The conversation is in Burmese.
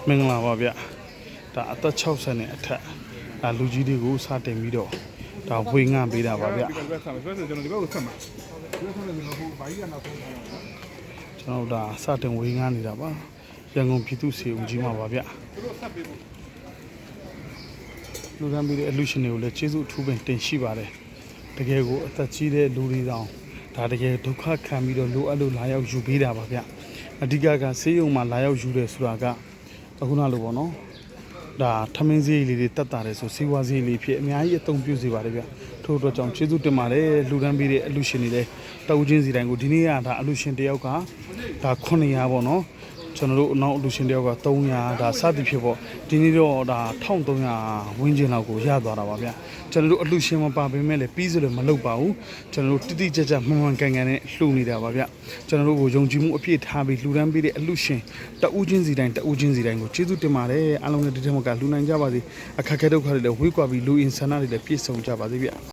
မင်္ဂလာပါဗျဒါအသက်60နဲ့အထက်ဒါလူကြီးတွေကိုစတင်ပြီးတော့ဒါဝေငှပေးတာပါဗျကျွန်တော်ဒါစတင်ဝေငှနေတာပါရန်ကုန်ပြည်သူ့စေဦးကြီးမှာပါဗျလူရန်ပြီးတဲ့အလူရှင်တွေကိုလည်းကျေးဇူးအထူးပင်တင်ရှိပါတယ်တကယ်ကိုအသက်ကြီးတဲ့လူတွေတောင်ဒါတကယ်ဒုက္ခခံပြီးတော့လိုအပ်လို့လာရောက်ယူပေးတာပါဗျအဓိကကဆေးရုံမှာလာရောက်ယူတယ်ဆိုတာကအခုနလိုပေါ့နော်ဒါထမင်းစည်းလေးတွေတက်တာတယ်ဆိုစီဝါစည်းလေးဖြစ်အများကြီးအသုံးပြုစေပါတယ်ဗျထို့အတွက်ကြောင့်ကျေးဇူးတင်ပါတယ်လူရန်ပြီးတဲ့အလူရှင်တွေလည်းတအူးချင်းစီတိုင်းကိုဒီနေ့ကဒါအလူရှင်တယောက်ကဒါ900ပေါ့နော်ကျွန်တော်တို့အနောက်အလူရှင်တယောက်က300ဒါစသည်ဖြစ်ပေါ့ဒီနေ့တော့ဒါ1300ဝန်းကျင်လောက်ကိုရသွားတာပါဗျကျွန်တော်တို့အလူရှင်မပါပေမဲ့လည်းပြီးစလို့မလုပ်ပါဘူးကျွန်တော်တို့တိတိကျကျမှန်မှန်ကန်ကန်နဲ့လှူနေတာပါဗျကျွန်တော်တို့ကိုယုံကြည်မှုအပြည့်ထားပြီးလူရန်ပေးတဲ့အလူရှင်တအူးချင်းစီတိုင်းကိုကျေးဇူးတင်ပါတယ်အားလုံးလည်းဒီထက်မကလူနိုင်ကြပါစေအခက်အခဲဒုက္ခတွေလည်းဝေးကွာပြီးလူအင်ဆန္ဒတွေလည်းပြည့်စုံကြပါစေဗျ